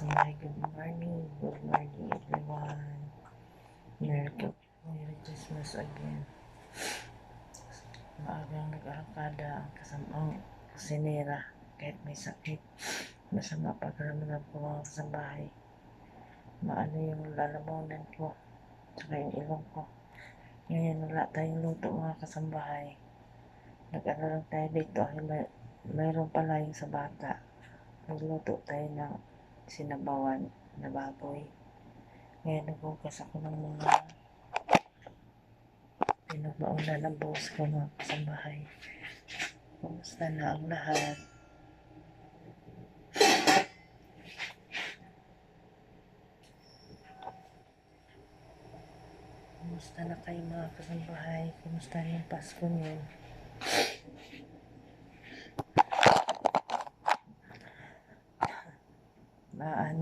kasambahay, good morning. Good morning everyone. Merry Christmas again. Maagang nag-arakada ang kasinera kahit may sakit. Masama pagkaramdam ko mga kasambahay. Maano yung lalamunan ko, tsaka yung ilong ko. Ngayon wala tayong luto mga kasambahay. Nag-ano lang tayo dito ay mayroon pala yung sa bata. Nagluto tayo ng sinabawan na baboy. Ngayon naghugas ako ng mga pinagbauna ng boss ko mga kasambahay. Kumusta na ang lahat? Kumusta na kayo mga kasambahay? Kumusta na yung Pasko niyo?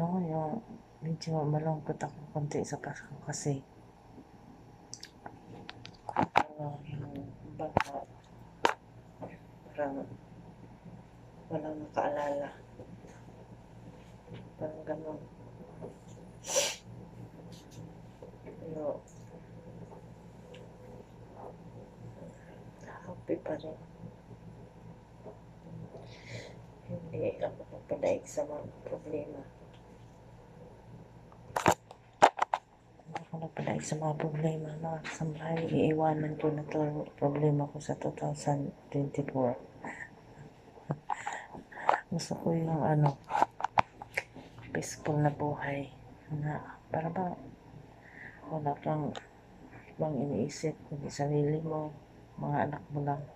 Yung medyo malungkot ako konti sa Pasko kasi yung bata parang walang nakaalala, parang ganun, pero happy pa rin. Hindi ako magpadaig sa mga problema. Sa mga problema mga kasambahay, iiwanan ko na to problema ko sa 2024. Gusto ko yung peaceful na buhay na para bang wala kang bang iniisip kundi sarili mo, mga anak mo lang,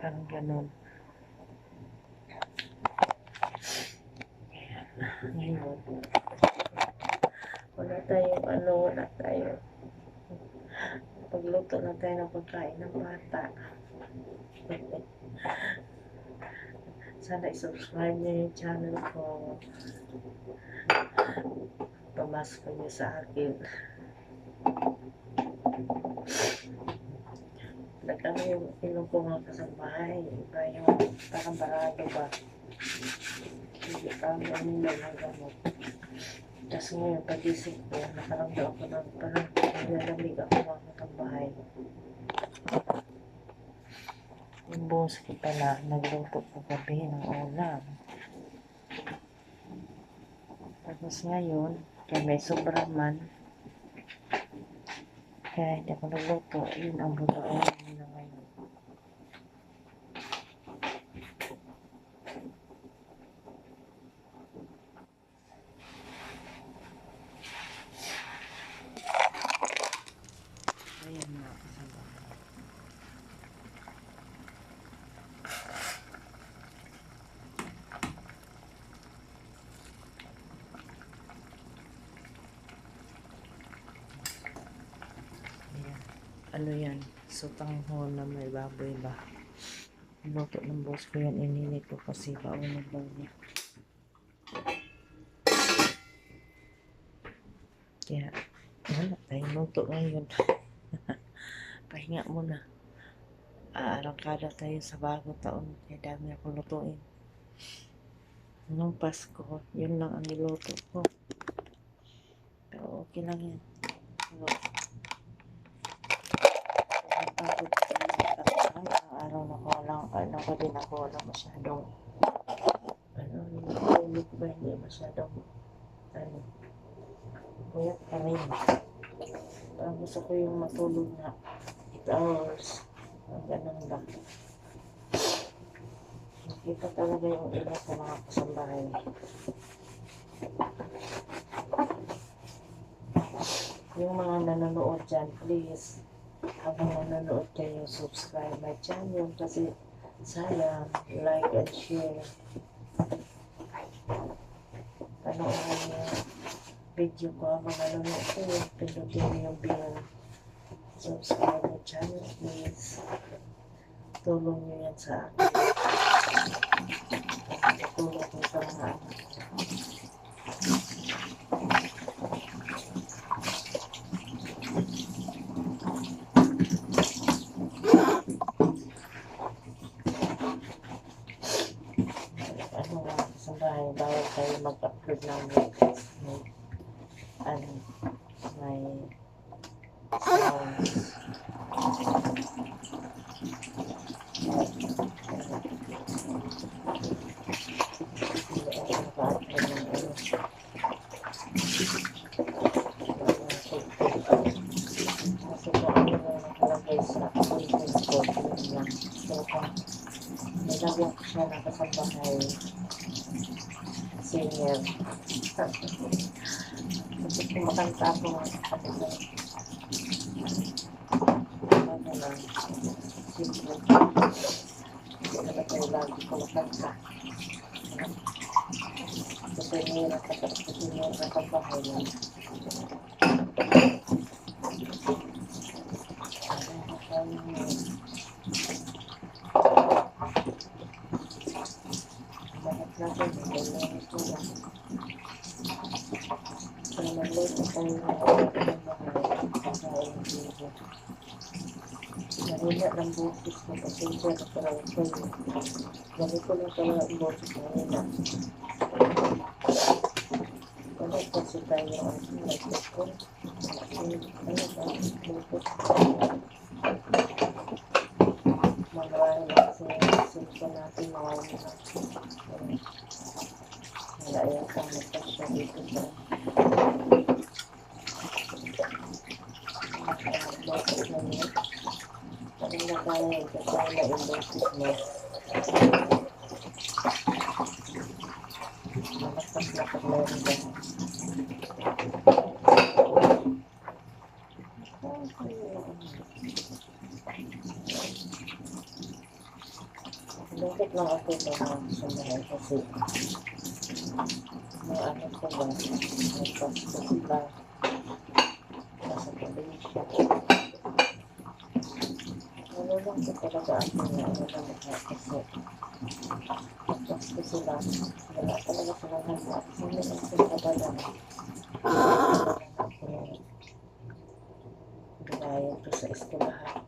parang ganun. Ngayon wala tayo pagluto na tayo ng pagkain ng bata. Sana i-subscribe niyo yung channel ko, pamasko niyo sa akin. Nag-ano yung ilong ko mga kasambahay, iba yung parang barado ba, hindi parang ganun lang ang gamot. Tapos ngayon pagising ko, nakaramdam ako ng parang nilalamig ako mga kasambahay. Yung boss ko pala nagluto ko gabi ng ulam, tapos ngayon kaya may sobra man kaya hindi ako nagluto. Yun ang butuin na ngayon. Ayan mga kasambahay. Ano yan? Sutanghon na may baboy ba? Luto ng boss ko yan. Ininit ko kasi paunog daw niya. Kaya wala tayong luto ngayon. Pahinga muna. Aarangkada tayo sa bagong taon. Kaya dami ako lutuin. Nung Pasko, yun lang ang niluto ko. Pero okay lang yan. Araw na ko din ako wala masyadong tulog ba, hindi masyadong kuyat pa rin. Parang gusto ko yung matulog na 8 hours ang ganun lang. Nakita talaga yung iba sa mga kasambahay. Yung mga nanonood dyan, please, habang nanonood kayo, subscribe my channel kasi sayang, like and share. Panoorin niyo video ko habang nanonood kayo, pindutin niyo yung bell. Subscribe my channel please. Tulong niyo yan sa akin. Tulong ko sa mga anak. kasambahay, bawal kayo mag-upload ng videos. May sounds. Kasi kung ano na nakalagay sa content ko, yun lang. So, kung nilagyan ko siya ng kasambahay, singer. Kasi kumakanta ako ng kasambahay. Ano lang, simple. Hindi naman tayo lagi kumakanta. Kasi mahirap na kasambahay lang. Bakit natin nilalaman ko lang. Kaya nalito tayo na mahina ng bukis ko kasi siya na parang kayo. Ganito lang pala ang bukis mahina. Wala kasi tayo ang nagpapos ko. Ano ba? Bukis ko. Marami kasi cellphone natin mawawala na. Wala yan sa magpasya dito sa bukis na niya. Parang nakaya ito tayo na yung bukis mo. Malakas-lakas na rin ba? Bakit lang ako ba sumahay kasi may ano ko ba, may pasto sila nasa probinsya. Ano lang ko talaga ako na ano lang ako kasi pasto sila, wala talaga sila handa kasi hindi lang sila kabalan. Ako binayad ko sa eskwelahan.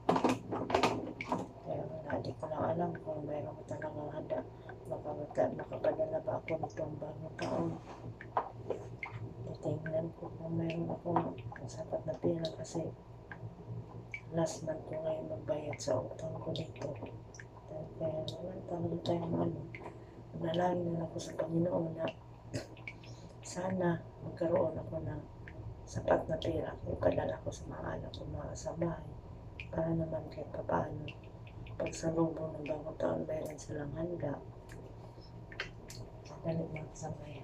Kaya wala, di ko lang alam kung mayroon ko talagang handa. Makapadala ba ako nitong bagong taon. Titingnan ko kung mayroon akong sapat na pera kasi last month ko ngayon magbayad sa utang ko dito. Kaya wala talaga tayong ano. Nanalangin na ako sa Panginoon na sana magkaroon ako ng sapat na pera. Ipadala ko sa mga anak ko, mga kasambahay. Para naman kahit papaano pagsalubong ng bagong taon mayroon silang handa. Dalit mga kasambahay.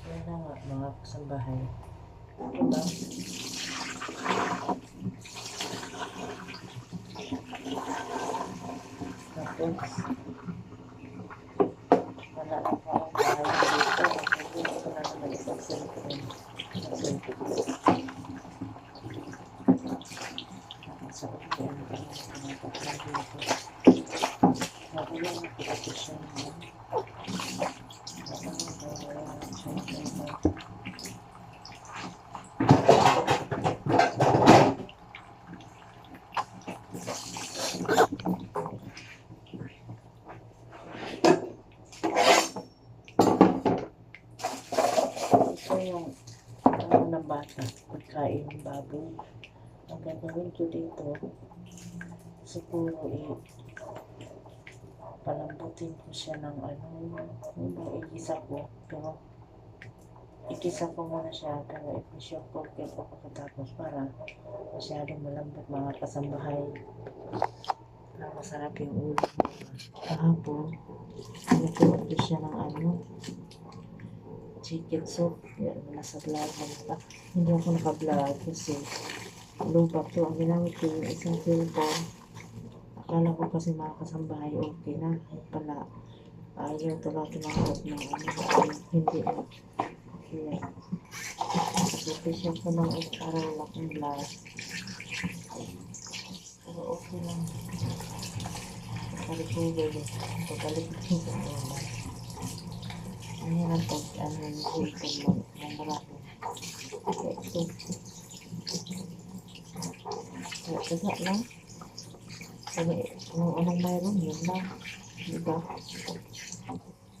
Yan na nga mga kasambahay. Diba? Tapos wala na pa akong bahay dito. Kasi gusto na naman isang cellphone. Sa ulian ko na pinapaklan dito. Sabi lang nakikita siya naman. Ito yung ng bata, pagkain ng baboy. Ang gagawin ko dito, siguro palambutin ko siya ng igisa ko. Pero igisa ko muna siya, pero i-pressure cooker ko pagkatapos para masyadong malambot mga kasambahay. Para masarap yung ulo. Kahapon, nagkaroon ko siya ng chicken soup. Yan, nasa vlog pa. Hindi ako naka-vlog kasi lubak to. Ang ginamit ko yung isang cellphone. Akala ko kasi mga kasambahay okay na. Ay pala, ayaw talaga tumawag ng hindi na. Kaya, i-pressure ko ng araw lang ang vlog. Pero okay lang. Nakarecover din. Pabalik din sa normal. Ngayon ang pag-ano yung symptom mo na marami. Okay, so, wala lang. Kung anong mayroon, yun lang. Diba?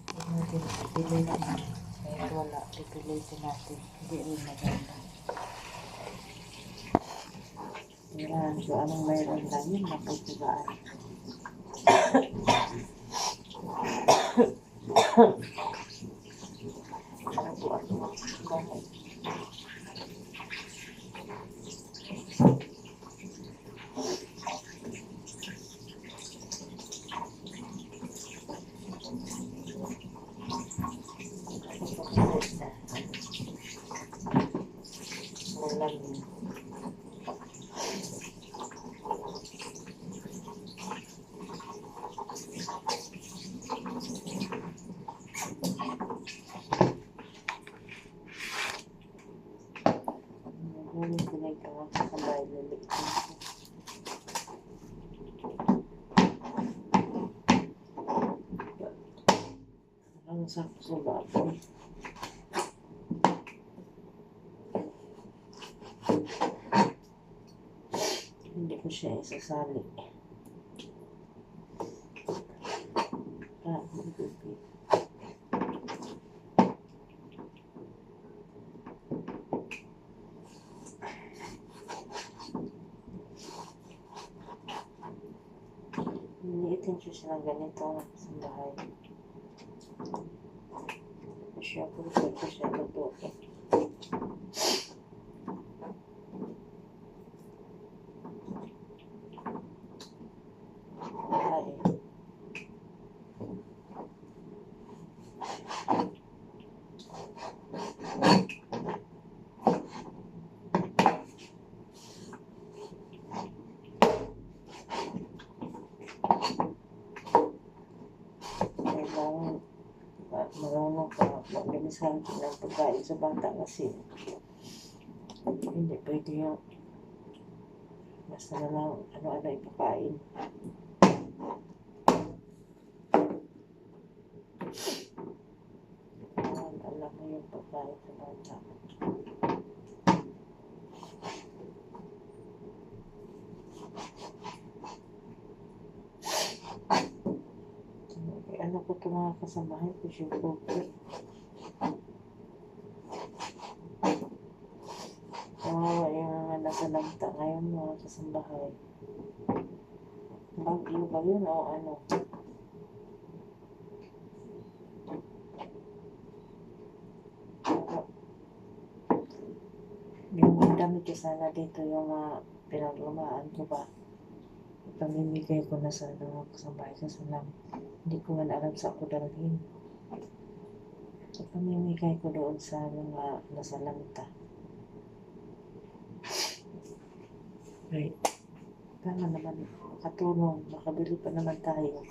Huwag natin ipilay naman. Kahit wala, ipilay din natin. Hindi rin maganda. Kailangan ko anong mayroon lang yun, napagtigaan. Para po ako bahay. Malamig. Ngayon pinagkawag sa kamay, liliitin ko. Ang sakit sa baboy. Hindi ko siya isasali. Magpipit. Liliitin siya ng ganito sa bahay. Siya po siya lutuin. Kailangan marunong ka mag-imisan ng pagkain sa bata kasi hindi pwede yung basta na lang ano-ano ipakain. Alam mo yung pagkain sa bata. Ano ko ito mga kasamahan ko siya poker. Kawawa yung mga nasa lamta ngayon mga kasambahay. Bagyo ba yun o ano? Yung damit ko sana dito yung pinaglumaan ko ba? Pamimigay ko na sa mga kasambahay kasi lang hindi ko man alam sa ako dalhin. Pamimigay ko doon sa mga nasa lamta. Right. Tama naman, makatulong, makabili pa naman tayo.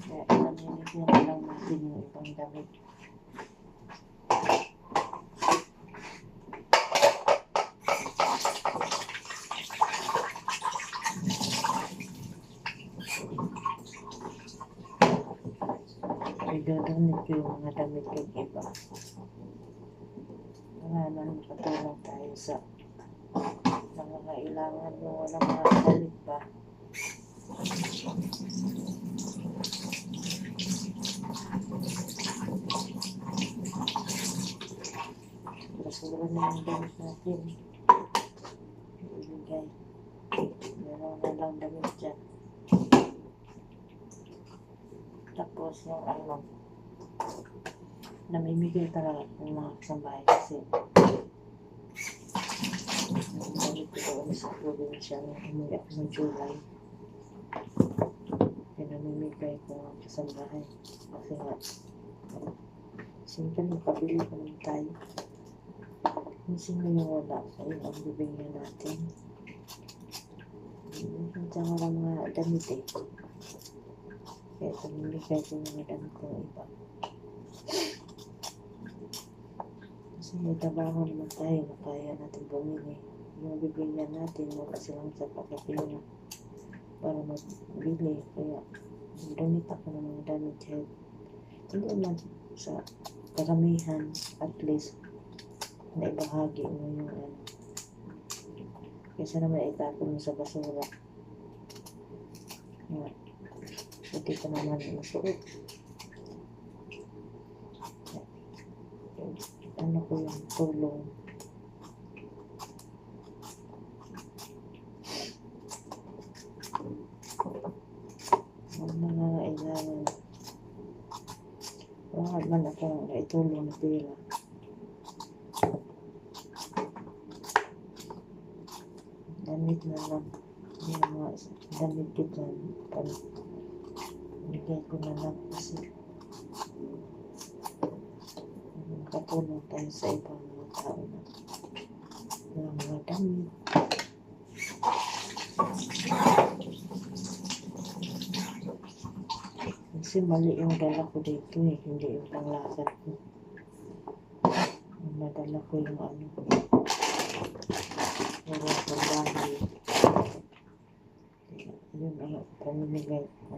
Kaya pamimigay na lang natin yung ibang damit. Idodonate ko yung mga damit yung iba. Naman makatulong tayo sa nangangailangan mo walang mga damit ba. Basura na yung damit natin. Ibigay. Meron na lang damit dyan. Tapos yung ano, namimigay talaga ng mga kasambahay kasi namimigay ko doon sa probinsya nung umuwi ako ng July. Pinamimigay ko ng kasambahay kasi nga siyempre magpabili ko naman tayo. Kung sino yung wala, ayun ang bibigyan natin. Hindi walang mga damit eh. Kaya pinamimigay ko yung mga damit ko iba. Kasi may trabaho naman tayo na kaya natin bumili. yung bibigyan natin, wala silang sapat na pera para magbili. Kaya donate ako ng mga damit kahit hindi naman sa karamihan, at least na ibahagi mo yung ano. Kaysa naman itapon mo sa basura. Hindi ka naman masuot. Ano ko yung tulong. Ang mga kailangan. Wala man akong naitulong na pera. Damit na lang. Yung mga damit ko dyan. Bigay ko na lang kasi makatulong tayo sa ibang mga tao na mga damit. Kasi mali yung dala ko dito eh, hindi yung panglakad ko. Madala ko yung ano, wala sa bahay. Yun ang pamimigay ko.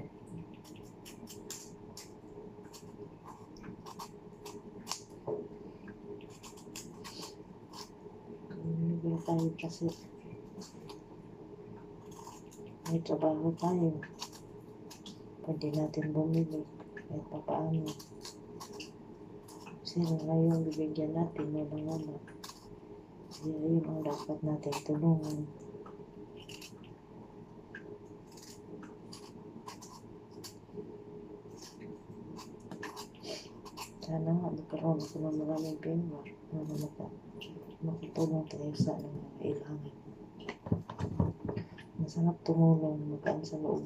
Pamimigay tayo kasi may trabaho tayo. Pwede natin bumili kahit pa paano. Kasi ngayon bibigyan natin wala. Kaya yun ang dapat natin tulungan. Sana nga magkaroon ako ng maraming pera para makatulong tayo sa mga kailangan. Masarap tumulong, magaan sa loob.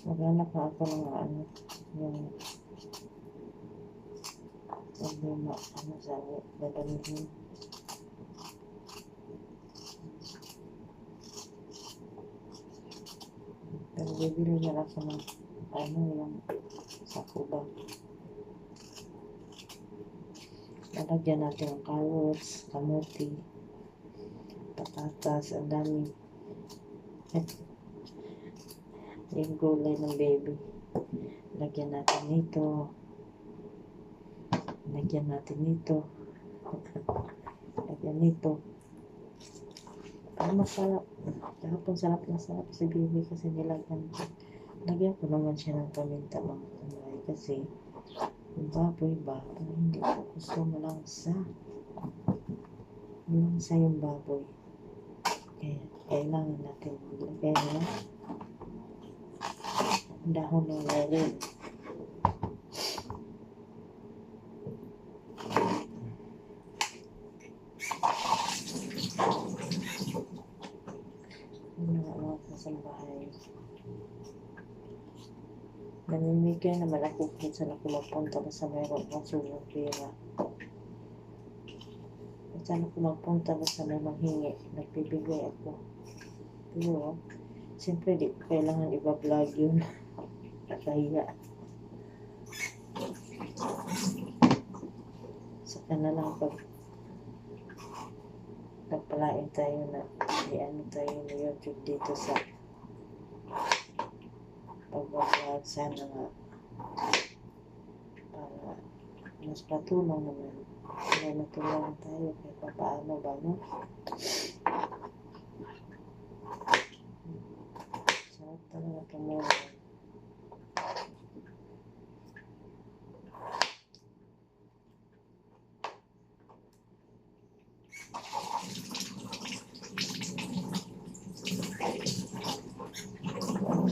Maghanap na ako ng ano, yung problema, ano sabi, dadamihin. Pero bibili na ako ng ano yung sakuba. Lalagyan natin ng carrots, kamuti, patatas, ang dami. Yung gulay ng baby. Lagyan natin nito. Lagyan natin nito. Lagyan nito. Ang masarap. Kahapon sarap na sarap si baby kasi nilagyan ko. Lagyan ko naman siya ng paminta mga kamay kasi yung baboy ba, hindi ko gusto malangsa. Malangsa yung baboy. Kaya kailangan natin maglagay na dahon ng laurel. Mga kasambahay. Namimigay naman ako kung saan ako magpunta basta mayroon akong sulong pera. Kung saan ako magpunta basta may manghingi, nagbibigay ako. Pero, siyempre di ko kailangan iba-vlog yun. Kaya, saka na lang pag nagpalain tayo na ano tayo na YouTube dito sa pag-vlog. Sana nga para mas patulong naman. Kaya natulungan tayo kahit paano ba, no? Sarap talaga tumulong.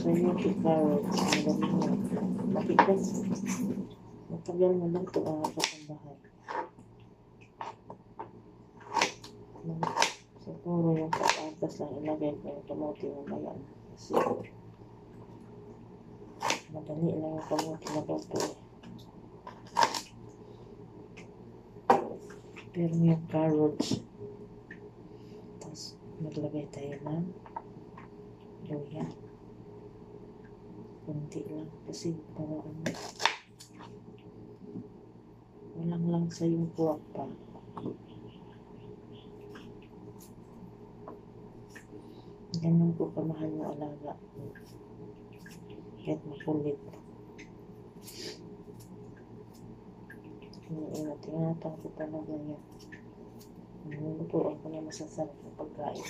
So yung carrots, ang dami mo. Makikas. Matagal mo lang ito ang kasambahay. Siguro yung patatas lang ilagay ko yung kamote mo bayan. Kasi madali lang yung kamote na luto. Pero yung carrots, tapos maglagay tayo ng luya. Kunti lang kasi para ano, walang lang sa yung buwak pa. Ganun ko kamahal na alaga. Kahit makulit. Ingat-ingatan ko talaga yan. Nulutuan ko na masasarap na pagkain.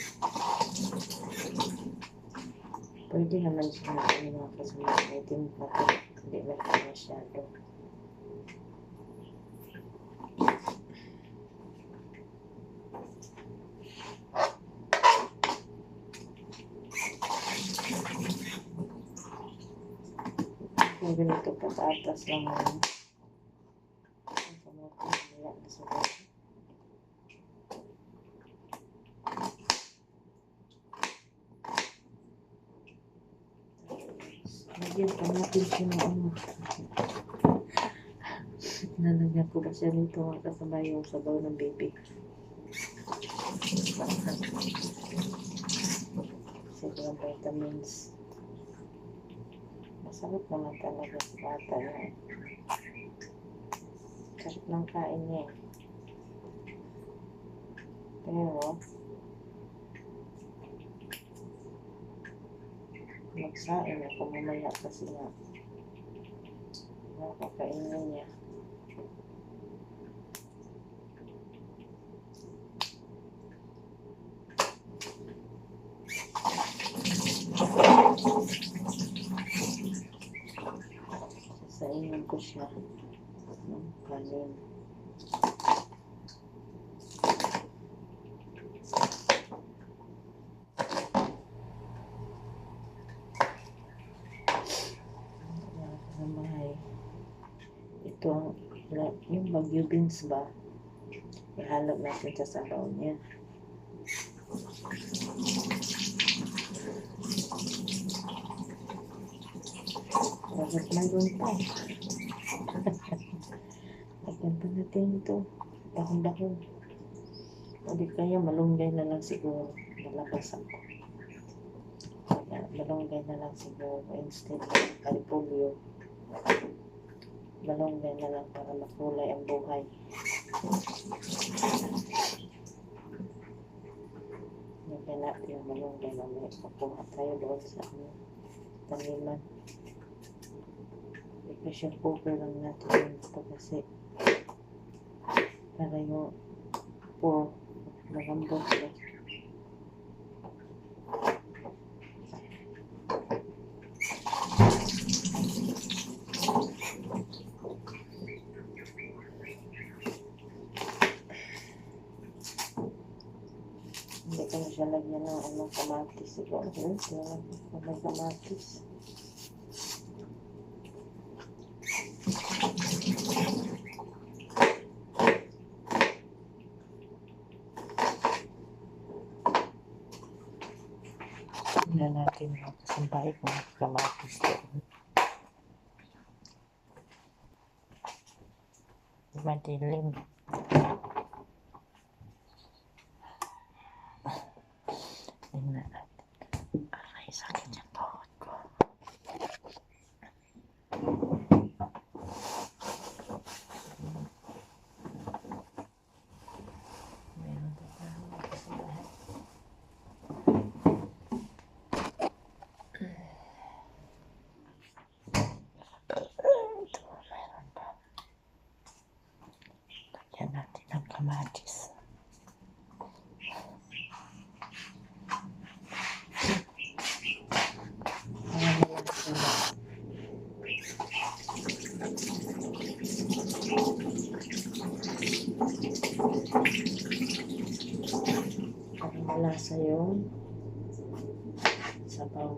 Pwede naman siya ng mga kasama. Itim pa ito. Hindi na ito masyado. Kung ganito patatas lang naman. Ang kamote, wala na sa bahay. Lagyan pa natin siya ng ano. Nalagyan ko ba siya nito mga kasabay yung sabaw ng baby. Sobrang vitamins. Masarap naman talaga sa bata niya. Sarap ng kain niya. Pero, magsain ako mamaya kasi nga nakakainin niya. Sasainin ko siya ng kanin. Ito ang yung Baguio beans ba, ihalo natin sa sabaw niya. Bakit mayroon pa? Lagyan pa natin ito. Dahon-dahon. O di kaya malunggay na lang siguro. Malabas ako. Kaya malunggay na lang siguro instead of alipolyo. Malunggay na lang para makulay ang buhay. Lagyan natin yung malunggay na may pakuha tayo doon sa taniman. I-pressure cooker lang natin ito kasi para yung malambot ba. Hindi ko na siya lagyan ng kamatis siguro. May kamatis. Tingnan natin mga kasambahay kung kamatis doon. Madilim. Tingnan natin. Aray, sakit yung tuhod ko. Meron pa tayo mga kasambahay. Lagyan natin ang kamatis. Para malasa yung sabaw.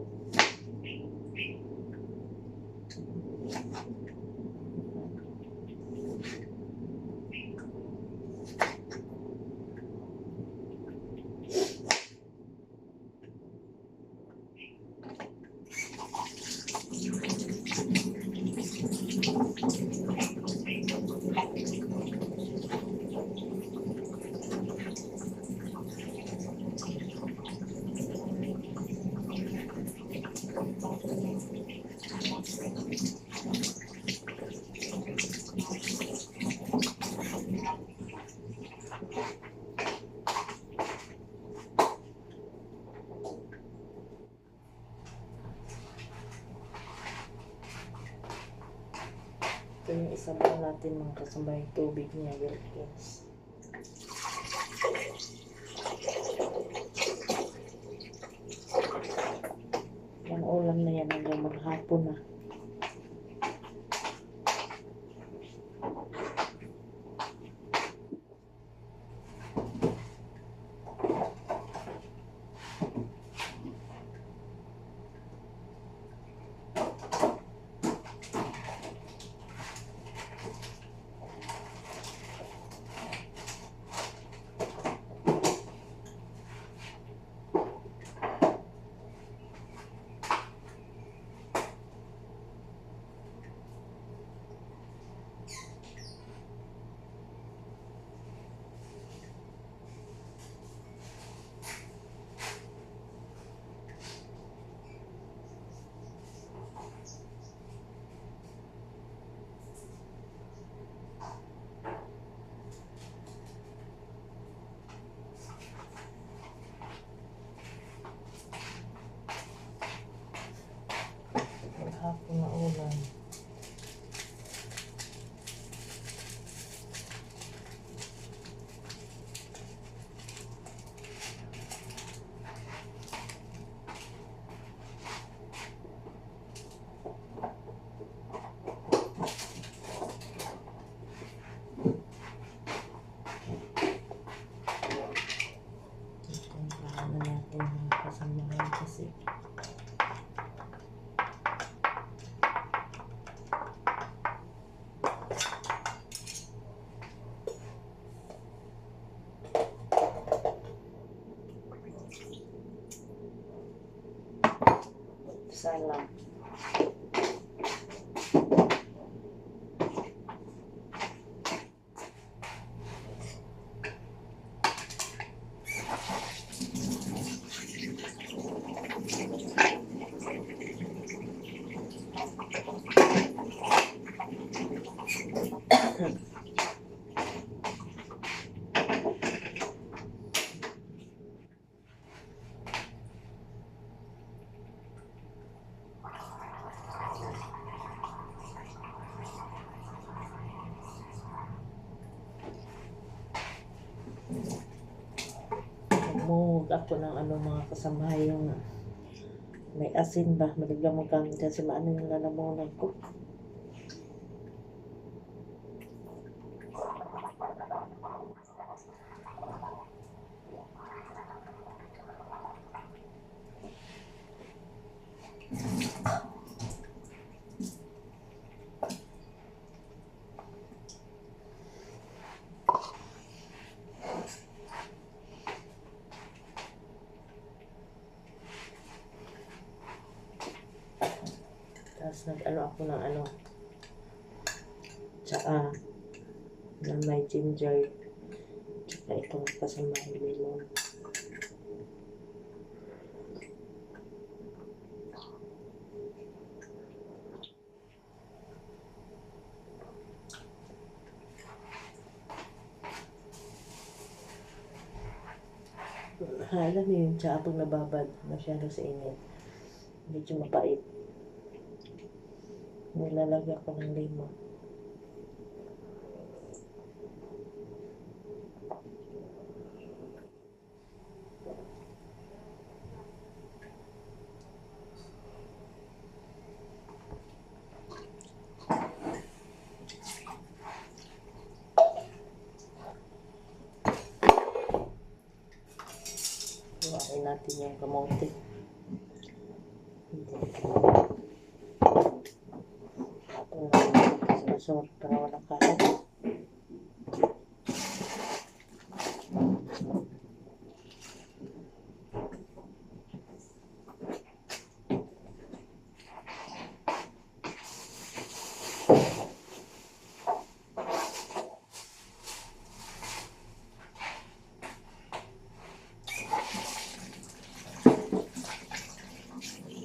Ito yung isabaw natin mga kasambay, tubig niya, Wilkins. Yung ulam na yan hanggang maghapon na. Maghapon na ulam. Kumplahan na natin yung kasamahan kasi salam. Nagmuhog ako ng mga kasamahan yung may asin ba, maligam mo kami kasi maano yung lalamunan ko. Tapos ako ng tsaka na may ginger, tsaka itong kasamahan lemon. Alam mo yung tsaka pag nababad masyado sa init, medyo mapait. Nilalagyan ko ng lemon. Iwain natin yung kamote. Masarap para walang kalat.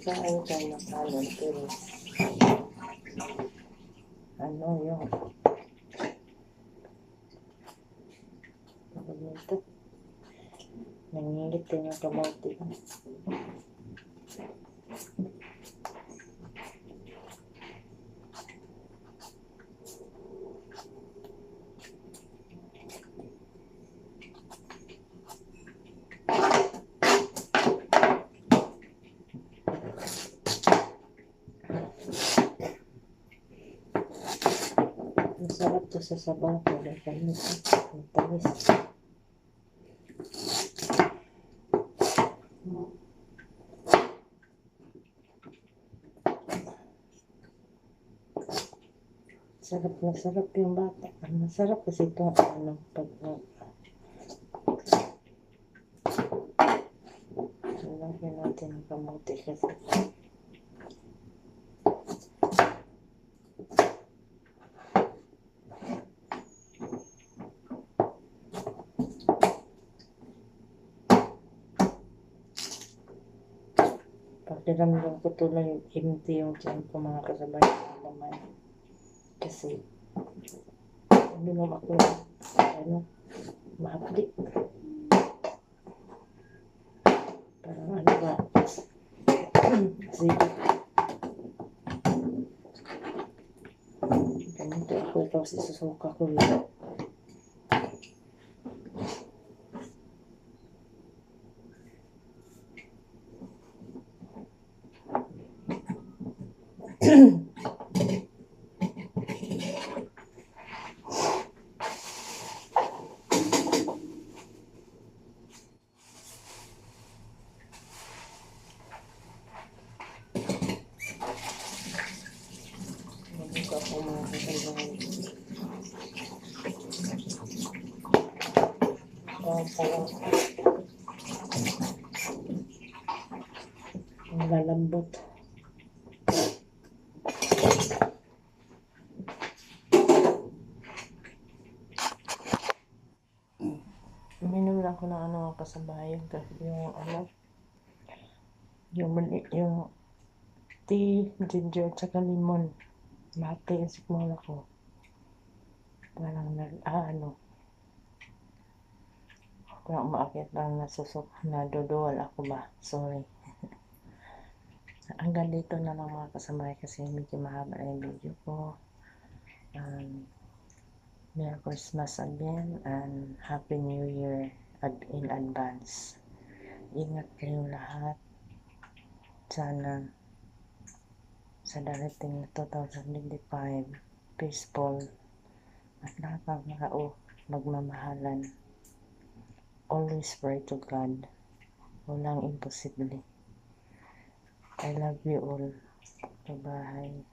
Kain tayo ng kalan pero yung nito nangingit din yung kamote. Masarap to sa sabaw ko. Dahil ang tamis. Sarap na sarap yung bata. Masarap kasi itong ano, pag lagyan natin ang kamote kasi pakiramdam ko tuloy empty yung tiyan ko mga kasabay naman. Kasi binom ako ano, mahapdi. Parang ano ba? Sige. Ganito ako tapos isusuka ko yun. Ganito ako mga kasabay. Ang lalambot. Minom lang ako ng ano kasabay yung ano yung tea, ginger, tsaka lemon. Mati yung sikmula ko. Parang parang umaakit lang nasusok, naduduwal ako ba? Sorry. Hanggang dito na lang mga kasabay kasi medyo mahaba na yung video ko. Merry Christmas again and Happy New Year in advance. Ingat kayong lahat. Sana sa darating na 2025, peaceful at lahat ng magmamahalan. Always pray to God. Walang imposible. I love you all. Bye-bye.